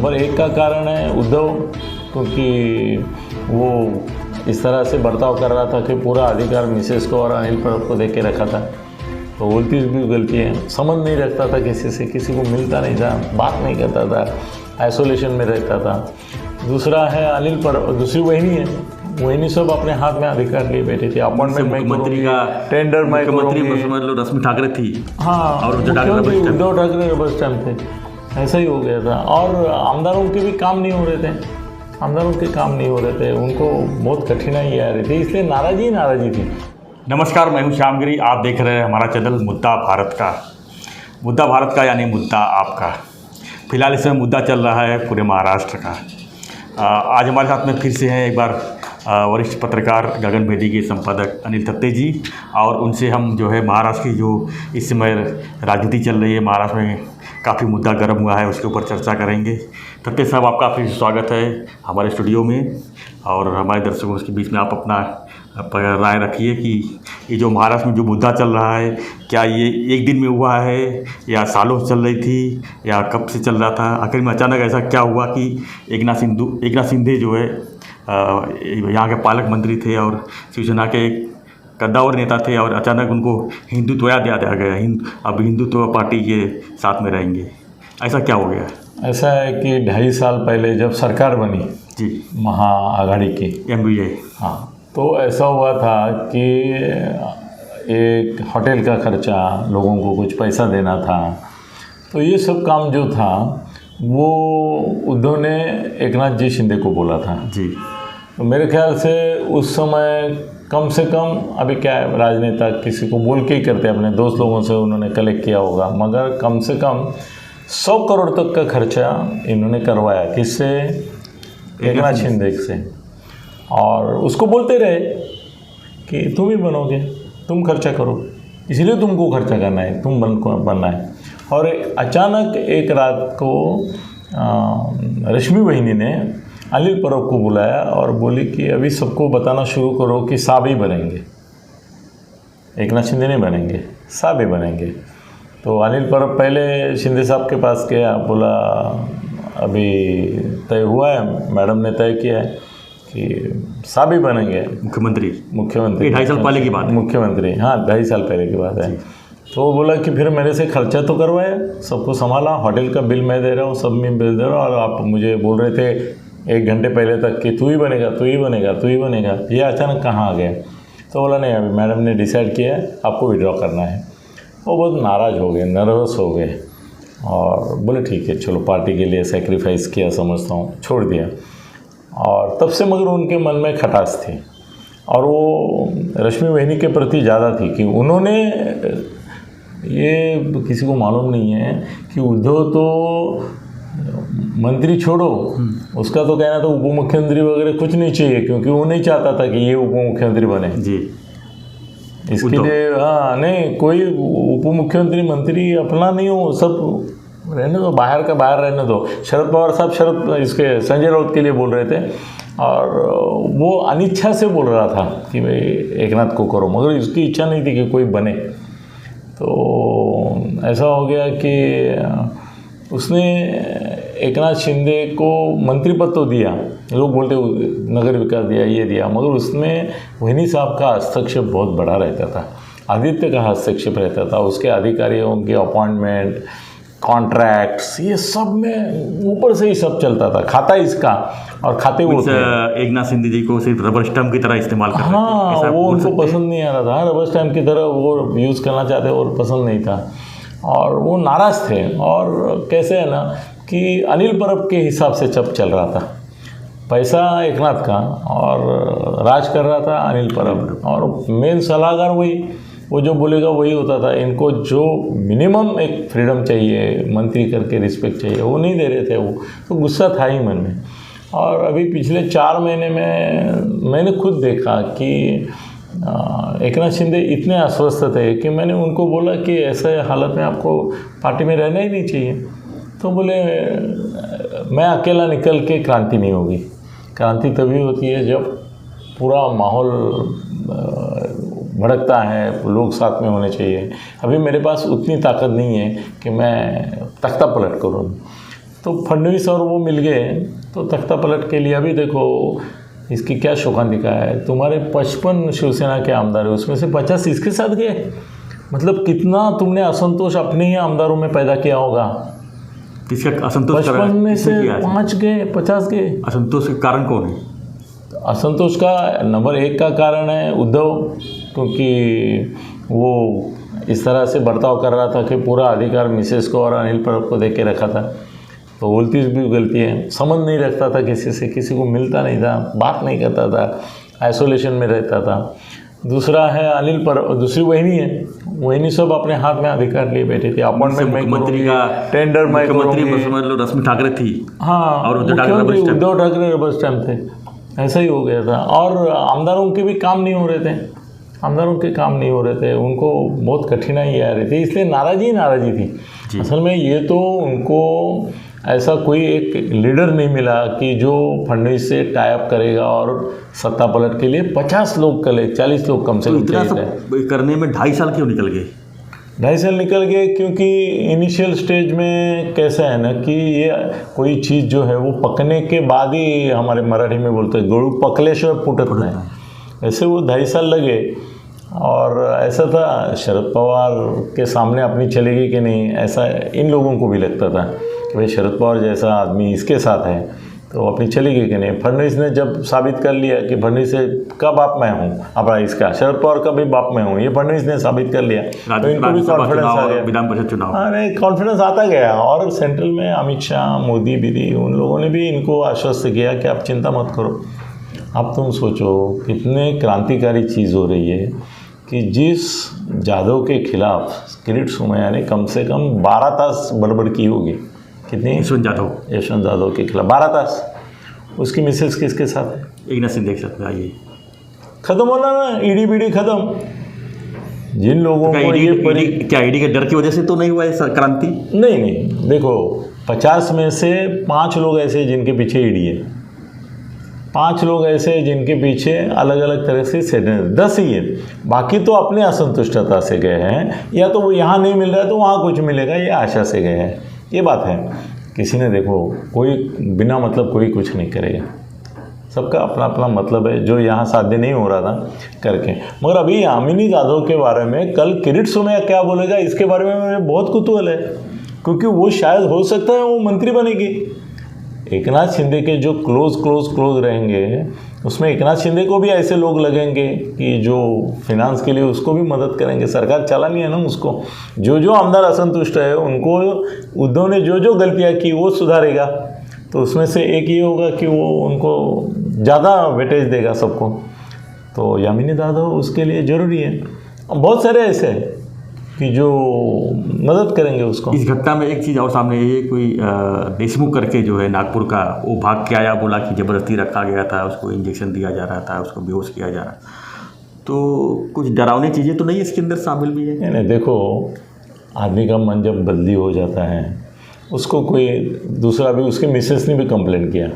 Number एक का कारण है उद्धव, क्योंकि वो इस तरह से बर्ताव कर रहा था कि पूरा अधिकार मिसेस को और अनिल परब को दे के रखा था। तो बोलती भी गलती है, समझ नहीं रखता था किसी से, किसी को मिलता नहीं था, बात नहीं करता था, आइसोलेशन में रहता था। दूसरा है अनिल परब, दूसरी वही है, वही सब अपने हाथ में अधिकार लिए बैठे थे। अपॉइंटमेंट मुख्यमंत्री का टेंडर में रश्मि ठाकरे थी। हाँ, और उद्धव ठाकरे रबर स्टैम्प थे, ऐसा ही हो गया था। और आमदारों के भी काम नहीं हो रहे थे, आमदारों के काम नहीं हो रहे थे, उनको बहुत कठिनाई आ रही थी, इसलिए नाराज़ी थी। नमस्कार, मैं हूं श्यामगिरी। आप देख रहे हैं हमारा चैनल मुद्दा भारत का यानी मुद्दा आपका। फिलहाल इसमें मुद्दा चल रहा है पूरे महाराष्ट्र का। आज हमारे साथ में फिर से हैं एक बार वरिष्ठ पत्रकार गगन भेदी के संपादक अनिल थत्ते जी, और उनसे हम जो है महाराष्ट्र की जो इस समय राजनीति चल रही है, महाराष्ट्र में काफ़ी मुद्दा गर्म हुआ है, उसके ऊपर चर्चा करेंगे। थत्ते साहब, आपका फिर स्वागत है हमारे स्टूडियो में, और हमारे दर्शकों के बीच में आप अपना राय रखिए कि ये जो महाराष्ट्र में जो मुद्दा चल रहा है, क्या ये एक दिन में हुआ है या सालों से चल रही थी या कब से चल रहा था? आखिर में अचानक ऐसा क्या हुआ कि एकनाथ शिंदे जो है यहाँ के पालक मंत्री थे और शिवसेना के कद्दावर नेता थे, और अचानक उनको हिंदुत्व याद आ गया, अब हिंदुत्व पार्टी के साथ में रहेंगे। ऐसा क्या हो गया? ऐसा है कि 2.5 साल पहले जब सरकार बनी जी, महाआघाड़ी की MBA, हाँ, तो ऐसा हुआ था कि एक होटल का खर्चा, लोगों को कुछ पैसा देना था, तो ये सब काम जो था वो उद्धव ने एकनाथ जी शिंदे को बोला था जी। तो मेरे ख्याल से उस समय कम से कम, अभी क्या है, राजनेता किसी को बोल के ही करते, अपने दोस्त लोगों से उन्होंने कलेक्ट किया होगा, मगर कम से कम 100 करोड़ तक का खर्चा इन्होंने करवाया। किससे? एकनाथ शिंदे से। और उसको बोलते रहे कि तुम ही बनोगे, तुम खर्चा करो, इसलिए तुमको खर्चा करना है, तुम बनना है। और अचानक एक रात को रश्मि बहिनी ने अनिल परब को बुलाया और बोली कि अभी सबको बताना शुरू करो कि साहब ही बनेंगे, एकनाथ शिंदे नहीं बनेंगे, साहब ही बनेंगे। तो अनिल परब पहले शिंदे साहब के पास गया, बोला अभी तय हुआ है, मैडम ने तय किया है कि साहब ही बनेंगे मुख्यमंत्री। 2.5 साल पहले की बात है। मुख्यमंत्री, हाँ, 2.5 साल पहले की बात है। तो वो बोला कि फिर मेरे से खर्चा तो करवाया, सबको संभाला, होटल का बिल मैं दे रहा हूँ, सब मैं बिल दे रहा हूँ, और आप मुझे बोल रहे थे 1 घंटे पहले तक कि तू ही बनेगा, तू ही बनेगा, तू ही बनेगा, ये अचानक कहाँ आ गया? तो बोला नहीं, अभी मैडम ने डिसाइड किया है, आपको विड्रॉ करना है। वो बहुत नाराज़ हो गए, नर्वस हो गए, और बोले ठीक है, चलो पार्टी के लिए सेक्रीफाइस किया समझता हूँ, छोड़ दिया। और तब से मगर उनके मन में खटास थी, और वो रश्मि बहिनी के प्रति ज़्यादा थी कि उन्होंने, ये किसी को मालूम नहीं है कि उद्धव तो मंत्री छोड़ो, उसका तो कहना था उप मुख्यमंत्री वगैरह कुछ नहीं चाहिए, क्योंकि वो नहीं चाहता था कि ये उप मुख्यमंत्री बने जी। इसके लिए हाँ, नहीं, कोई उप मुख्यमंत्री मंत्री अपना नहीं हो, सब रहने दो, बाहर का बाहर रहने दो। शरद पवार साहब इसके संजय राउत के लिए बोल रहे थे, और वो अनिच्छा से बोल रहा था कि भाई एकनाथ को करो, मगर इसकी इच्छा नहीं थी कि कोई बने। तो ऐसा हो गया कि उसने एकनाथ शिंदे को मंत्री पद तो दिया, लोग बोलते नगर विकास दिया, ये दिया, मगर उसमें वहीनी साहब का हस्तक्षेप बहुत बड़ा रहता था, आदित्य का हस्तक्षेप रहता था, उसके अधिकारियों के अपॉइंटमेंट, कॉन्ट्रैक्ट्स, ये सब में ऊपर से ही सब चलता था, खाता इसका और खाते वो एकनाथ शिंदे जी को सिर्फ रबर स्टैम्प की तरह इस्तेमाल करते थे। हाँ, वो उनको पसंद नहीं आ रहा था, रबर स्टैम्प की तरह वो यूज़ करना चाहते और पसंद नहीं था, और वो नाराज़ थे। और कैसे है ना कि अनिल परब के हिसाब से जब चल रहा था, पैसा एकनाथ का और राज कर रहा था अनिल परब, और मेन सलाहकार वही, वो जो बोलेगा वही होता था। इनको जो मिनिमम एक फ्रीडम चाहिए, मंत्री करके रिस्पेक्ट चाहिए, वो नहीं दे रहे थे, वो तो गुस्सा था ही मन में। और अभी पिछले 4 महीने में मैंने खुद देखा कि एकनाथ शिंदे इतने अस्वस्थ थे कि मैंने उनको बोला कि ऐसे हालत में आपको पार्टी में रहना ही नहीं चाहिए। तो बोले मैं अकेला निकल के क्रांति नहीं होगी, क्रांति तभी होती है जब पूरा माहौल भड़कता है, लोग साथ में होने चाहिए। अभी मेरे पास उतनी ताकत नहीं है कि मैं तख्ता पलट करूँ। तो फडणवीस और वो मिल गए तो तख्ता पलट के लिए। अभी देखो इसकी क्या शोकांतिका है, तुम्हारे 55 शिवसेना के आमदार है, उसमें से 50 इसके साथ गए। मतलब कितना तुमने असंतोष अपने ही आमदारों में पैदा किया होगा। किसका असंतोष? 55 में से 5 गए, 50 गए। असंतोष के कारण कौन है? असंतोष का नंबर 1 का कारण है उद्धव, क्योंकि वो इस तरह से बर्ताव कर रहा था कि पूरा अधिकार मिसेस को और अनिल परब को दे के रखा था। तो बोलती भी गलती है, संबंध नहीं रखता था किसी से, किसी को मिलता नहीं था, बात नहीं करता था, आइसोलेशन में रहता था। दूसरा है अनिल परब, दूसरी वही है, वही सब अपने हाथ में अधिकार लिए बैठे थे। अपॉइंटमेंट मुख्यमंत्री का टेंडर में समझ लो रश्मि ठाकरे थी। हाँ, और उद्धव ठाकरे रबर स्टैम्प थे, ऐसा ही हो गया था। और आमदारों के भी काम नहीं हो रहे थे, आमदारों के काम नहीं हो रहे थे, उनको बहुत कठिनाई आ रही थी, इसलिए नाराज़ी थी। असल में ये तो उनको ऐसा कोई एक लीडर नहीं मिला कि जो फडणवीस से टाई अप करेगा और सत्ता पलट के लिए 50 लोग कले 40 लोग कम से कम। इतना सब करने में 2.5 साल क्यों निकल गए? 2.5 साल निकल गए क्योंकि इनिशियल स्टेज में कैसा है ना कि ये कोई चीज़ जो है वो पकने के बाद ही, हमारे मराठी में बोलते हैं गळू पकल्याशिवाय फुटत नहीं, ऐसे वो 2.5 साल लगे। और ऐसा था शरद पवार के सामने अपनी चलेगी कि नहीं, ऐसा इन लोगों को भी लगता था कि भाई शरद पवार जैसा आदमी इसके साथ है तो अपनी चलेगी कि नहीं। फडणवीस ने जब साबित कर लिया कि फडणवीस का बाप मैं हूँ, अपना इसका शरद पवार का भी बाप मैं हूँ, ये फडणवीस ने साबित कर लिया, तो इनको भी कॉन्फिडेंस आ गया, विधान परिषद चुनाव, अरे कॉन्फिडेंस आता गया। और सेंट्रल में अमित शाह, मोदी दीदी, उन लोगों ने भी इनको आश्वस्त किया कि आप चिंता मत करो। अब तुम सोचो कितने क्रांतिकारी चीज़ हो रही है कि जिस जाधव के खिलाफ किरीट सोमैया ने कम से कम 12 तास बड़बड़ की होगी, कितनी? यशवंत जाधव के खिलाफ 12 तास। उसकी मिसेस किसके साथ है? एकनाथ शिंदे के साथ। आइए खत्म होना ना, ईडी बीडी खत्म। जिन लोगों को ये क्या ईडी के डर की वजह से तो नहीं हुआ है क्रांति? नहीं, देखो 50 में से 5 लोग ऐसे जिनके पीछे ईडी है, 5 लोग ऐसे जिनके पीछे अलग अलग तरह से सेंटेंस, 10 ही है। बाकी तो अपने असंतुष्टता से गए हैं, या तो वो यहाँ नहीं मिल रहा है तो वहाँ कुछ मिलेगा, ये आशा से गए हैं। ये बात है, किसी ने देखो कोई बिना मतलब कोई कुछ नहीं करेगा, सबका अपना अपना मतलब है, जो यहाँ साध्य नहीं हो रहा था करके। मगर अभी यामिनी जाधव के बारे में कल किरीट सोमैया क्या बोलेगा, इसके बारे में मुझे बहुत कुतूहल है, क्योंकि वो शायद हो सकता है वो मंत्री बनेगी। एकनाथ शिंदे के जो क्लोज रहेंगे, उसमें एकनाथ शिंदे को भी ऐसे लोग लगेंगे कि जो फिनांस के लिए उसको भी मदद करेंगे, सरकार चलानी है ना उसको। जो आमदार असंतुष्ट है उनको उद्धव ने जो गलतियाँ की वो सुधारेगा, तो उसमें से एक ये होगा कि वो उनको ज़्यादा वेटेज देगा सबको। तो यामिनी जाधव उसके लिए ज़रूरी है। बहुत सारे ऐसे कि जो मदद करेंगे उसको। इस घटना में एक चीज़ और सामने ये कोई देशमुख करके जो है नागपुर का, वो भाग के आया, बोला कि ज़बरदस्ती रखा गया था, उसको इंजेक्शन दिया जा रहा था, उसको बेहोश किया जा रहा। तो कुछ डरावनी चीज़ें तो नहीं इसके अंदर शामिल भी है? नहीं, देखो आदमी का मन जब बदली हो जाता है, उसको कोई दूसरा भी, उसके मिसेस ने भी कंप्लेंट किया।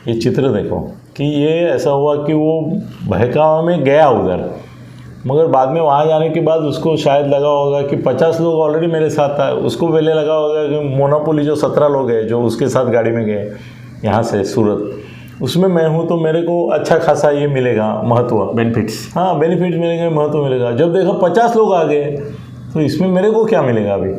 ये चित्र देखो कि ये ऐसा हुआ कि वो बहकावा में गया उधर, मगर बाद में वहाँ जाने के बाद उसको शायद लगा होगा कि 50 लोग ऑलरेडी मेरे साथ था, उसको पहले लगा होगा कि मोनोपोली जो 17 लोग हैं जो उसके साथ गाड़ी में गए यहाँ से सूरत, उसमें मैं हूँ तो मेरे को अच्छा खासा ये मिलेगा, महत्व, बेनिफिट्स। हाँ बेनिफिट मिलेगा, महत्व मिलेगा। जब देखा 50 लोग आ गए तो इसमें मेरे को क्या मिलेगा, अभी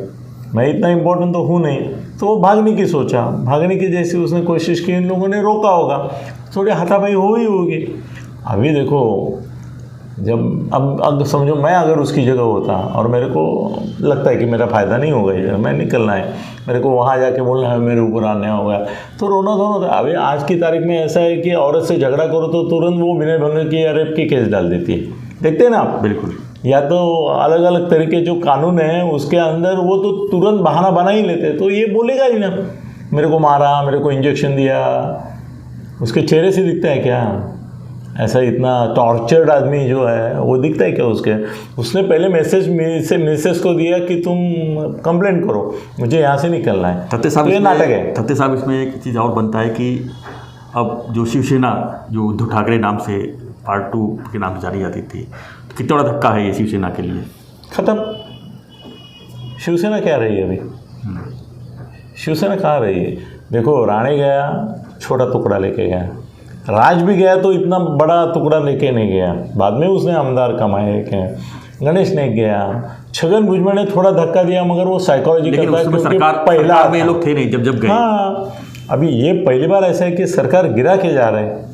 मैं इतना इम्पोर्टेंट तो हूँ नहीं। तो वो भागने की सोचा, भागने की जैसी उसने कोशिश की, इन लोगों ने रोका होगा, थोड़ी हाथापाई हो ही होगी। अभी देखो जब अब समझो मैं अगर उसकी जगह होता और मेरे को लगता है कि मेरा फ़ायदा नहीं होगा इधर, मैं निकलना है, मेरे को वहाँ जाके बोलना है मेरे ऊपर आने होगा, तो रोना धोना था। अभी आज की तारीख में ऐसा है कि औरत से झगड़ा करो तो तुरंत वो विनय भंग की या रेप की केस डाल देती है, देखते हैं ना आप? बिल्कुल। या तो अलग अलग तरीके जो कानून है उसके अंदर वो तो तुरंत बहाना बना ही लेते, तो ये बोलेगा ही ना मेरे को मारा, मेरे को इंजेक्शन दिया। उसके चेहरे से दिखता है क्या ऐसा इतना टॉर्चर्ड आदमी जो है, वो दिखता है क्या उसके? उसने पहले मैसेज को दिया कि तुम कंप्लेंट करो, मुझे यहाँ से निकलना है। थत्ते साहब, तो ये नाटक है। थत्ते साहब, इसमें एक चीज़ और बनता है कि अब जो शिवसेना जो उद्धव ठाकरे नाम से पार्ट 2 के नाम से जानी जाती थी, तो कितना बड़ा धक्का है ये शिवसेना के लिए? खत्म। शिवसेना क्या रही है अभी? शिवसेना कहाँ रही है? देखो, राणे गया, छोटा टुकड़ा लेके गया, राज भी गया तो इतना बड़ा टुकड़ा लेके नहीं गया, बाद में उसने आमदार कमाए के। गणेश नाइक गया, छगन भुजबल ने थोड़ा धक्का दिया, मगर वो साइकोलॉजी करता है क्योंकि सरकार में ये लोग थे नहीं जब गए। हाँ, अभी ये पहली बार ऐसा है कि सरकार गिरा के जा रहे हैं।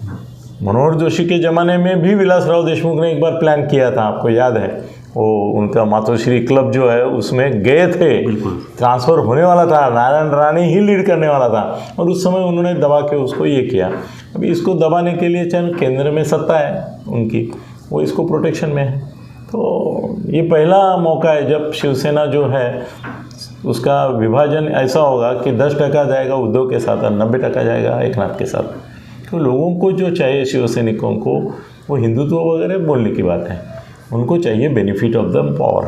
मनोहर जोशी के ज़माने में भी विलासराव देशमुख ने एक बार प्लान किया था, आपको याद है? वो उनका मातोश्री क्लब जो है उसमें गए थे, ट्रांसफ़र होने वाला था, नारायण राणे ही लीड करने वाला था, और उस समय उन्होंने दबा के उसको ये किया। अभी इसको दबाने के लिए चाहे केंद्र में सत्ता है उनकी, वो इसको प्रोटेक्शन में है। तो ये पहला मौका है जब शिवसेना जो है उसका विभाजन ऐसा होगा कि 10% जाएगा उद्धव के साथ और 90% जाएगा एकनाथ के साथ। तो लोगों को जो चाहिए, शिवसैनिकों को, वो हिंदुत्व वगैरह बोलने की बात है, उनको चाहिए बेनिफिट ऑफ द पावर,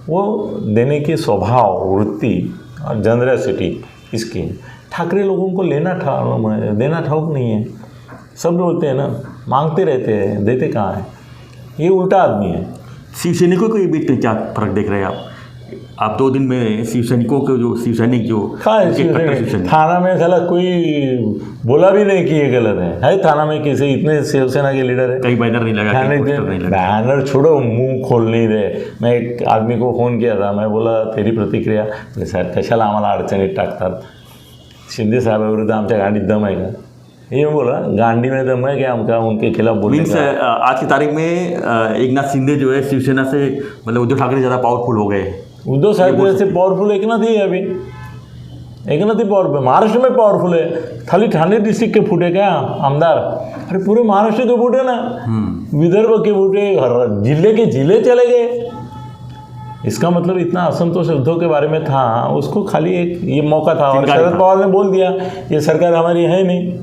वो देने की स्वभाव, वृत्ति और जनरसिटी इसकी। ठाकरे लोगों को देना ठाउक नहीं है। सब बोलते हैं ना, मांगते रहते हैं, देते कहाँ हैं। ये उल्टा आदमी है। शिवसैनिकों के बीच में क्या फर्क देख रहे हैं आप 2 दिन में शिवसैनिकों के जो शिवसैनिक जो थाना में साला कोई बोला भी नहीं कि ये गलत है थाना में किसी इतने शिवसेना के लीडर है, कहीं बैनर नहीं लगा, बैनर छोड़ो, मुंह खोल नहीं रहे। मैं एक आदमी को फ़ोन किया था, मैं बोला तेरी प्रतिक्रिया, साहेब कशाला आम्हाला अडचणीत टाकतात, शिंदे साहेबाविरुद्ध आमच्या गांडीत दम आहे का? ये बोला गांडी में दम है क्या हमका उनके खिलाफ बोलने का? आज की तारीख में एकनाथ शिंदे जो है शिवसेना से, मतलब उद्धव ठाकरे ज़्यादा पावरफुल हो गए। उद्धव साहेब से पावरफुल एकनाथ ही है। अभी एकनाथ ही पावरफुल, महाराष्ट्र में पावरफुल है। खाली ठाणे डिस्ट्रिक्ट के फूटे क्या आमदार? अरे पूरे महाराष्ट्र के फूटे ना, विदर्भ के फूटे, जिले के जिले चले गए। इसका मतलब इतना असंतोष उद्धव के बारे में था, उसको खाली एक ये मौका था। और शरद पवार ने बोल दिया ये सरकार हमारी है नहीं,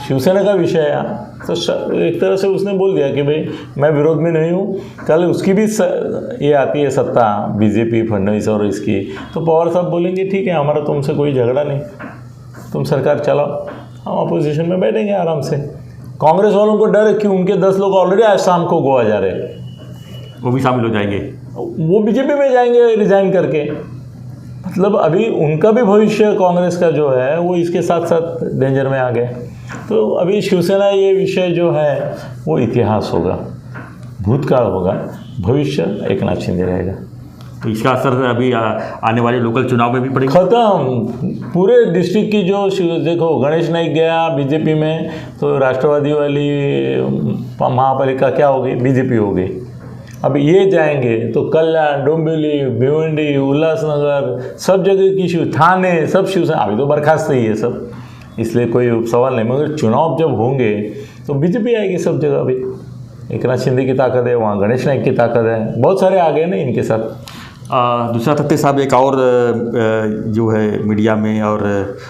शिवसेना का विषय है। तो एक तरह से उसने बोल दिया कि भाई मैं विरोध में नहीं हूँ। कल उसकी भी ये आती है सत्ता, बीजेपी फडणवीस और इसकी, तो पवार साहब बोलेंगे ठीक है हमारा तुमसे कोई झगड़ा नहीं, तुम सरकार चलाओ, हम अपोजिशन में बैठेंगे आराम से। कांग्रेस वालों को डर है कि उनके 10 लोग ऑलरेडी आज शाम को गोवा जा रहे हैं, वो भी शामिल हो जाएंगे, वो बीजेपी में जाएंगे रिजाइन करके। मतलब अभी उनका भी भविष्य कांग्रेस का जो है वो इसके साथ साथ डेंजर में आ गया। तो अभी शिवसेना ये विषय जो है वो इतिहास होगा, भूतकाल होगा, भविष्य एकनाथ शिंदे रहेगा। तो इसका असर अभी आने वाले लोकल चुनाव में भी पड़ेगा। खत्म पूरे डिस्ट्रिक्ट की जो देखो, गणेश नाइक गया बीजेपी में तो राष्ट्रवादी वाली महापालिका क्या हो गई, बीजेपी हो गई। अब ये जाएंगे तो कल्याण, डोंबिवली, भिवंडी, उल्लासनगर, सब जगह की थाने सब शिवसेना, अभी तो बर्खास्त ही है सब, इसलिए कोई सवाल नहीं। मगर चुनाव जब होंगे तो बीजेपी आएगी सब जगह। अभी एकनाथ शिंदे की ताकत है, वहाँ गणेश नाइक की ताकत है, बहुत सारे आ गए ना इनके साथ। दूसरा तथ्य साहब, एक और जो है मीडिया में और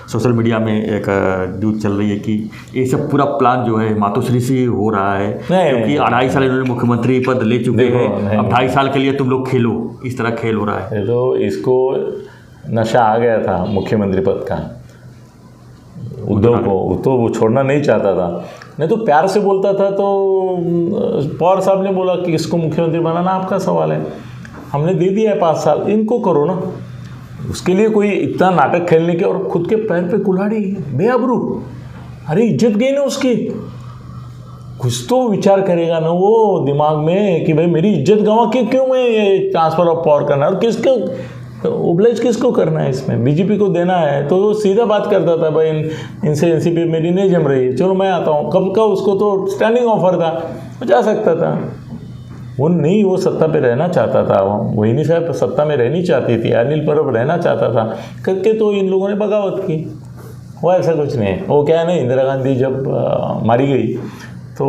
सोशल मीडिया में एक न्यूज़ चल रही है कि ये सब पूरा प्लान जो है मातोश्री से हो रहा है, क्योंकि 2.5 साल इन्होंने मुख्यमंत्री पद ले चुके हैं, अब 2.5 साल के लिए तुम लोग खेलो, इस तरह खेल हो रहा है। तो इसको नशा आ गया था मुख्यमंत्री पद का, उद्धव को, तो वो छोड़ना नहीं चाहता था, नहीं तो प्यार से बोलता था। तो पवार साहब ने बोला कि इसको मुख्यमंत्री बनाना आपका सवाल है, हमने दे दिया है 5 साल, इनको करो ना। उसके लिए कोई इतना नाटक खेलने के, और खुद के पैर पे कुल्हाड़ी, बेआबरू, अरे इज्जत गई ना उसकी। कुछ तो विचार करेगा ना वो दिमाग में कि भाई मेरी इज्जत गंवा के क्यों मैं ये ट्रांसफ़र ऑफ पावर करना है, और किसको ओब्लाइज किसको करना है, इसमें बीजेपी को देना है। तो वो सीधा बात करता था, भाई इनसे एनसीपी मेरी नहीं जम रही है, चलो मैं आता हूँ। कब का उसको तो स्टैंडिंग ऑफर था, वो जा सकता था। वो नहीं, वो सत्ता पे रहना चाहता था, मोहिनी साहब सत्ता में रहनी चाहती थी, अनिल परब रहना चाहता था, करके तो इन लोगों ने बगावत की। वो ऐसा कुछ नहीं है। वो क्या है ना, इंदिरा गांधी जब मारी गई तो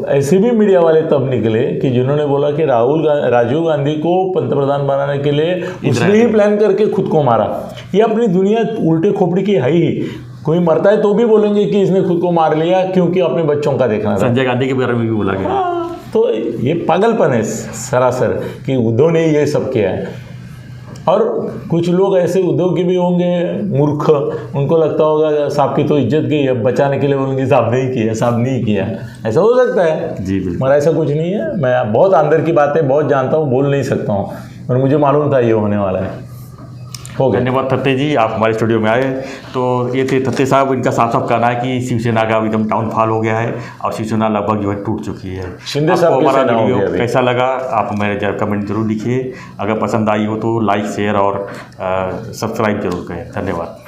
ऐसे भी मीडिया वाले तब निकले कि जिन्होंने बोला कि राजीव गांधी को पंतप्रधान बनाने के लिए उसने ही प्लान करके खुद को मारा। ये अपनी दुनिया उल्टे खोपड़ी की है ही। कोई मरता है तो भी बोलेंगे कि इसने खुद को मार लिया क्योंकि अपने बच्चों का देखना था। संजय गांधी के बारे में भी बोला गया। तो ये पागलपन है सरासर कि उद्धव ने ये सब किया है। और कुछ लोग ऐसे उद्धव के भी होंगे मूर्ख, उनको लगता होगा साहब की तो इज्जत गई, अब बचाने के लिए बोलेंगे साहब नहीं किया, साहब नहीं किया। ऐसा हो सकता है जी, बिल्कुल। मगर ऐसा कुछ नहीं है। मैं बहुत अंदर की बातें बहुत जानता हूँ, बोल नहीं सकता हूँ, और मुझे मालूम था ये होने वाला है। हो गया। धन्यवाद थत्ते जी, आप हमारे स्टूडियो में आए। तो ये थे थत्ते साहब, इनका साफ साफ कहना है कि शिवसेना का एकदम डाउनफॉल हो गया है और शिवसेना लगभग जो है टूट चुकी है। शिंदे साहब आपको की हमारा सेना हो वीडियो गया अभी। कैसा लगा आप मेरे कमेंट जरूर लिखिए। अगर पसंद आई हो तो लाइक शेयर और सब्सक्राइब जरूर करें। धन्यवाद।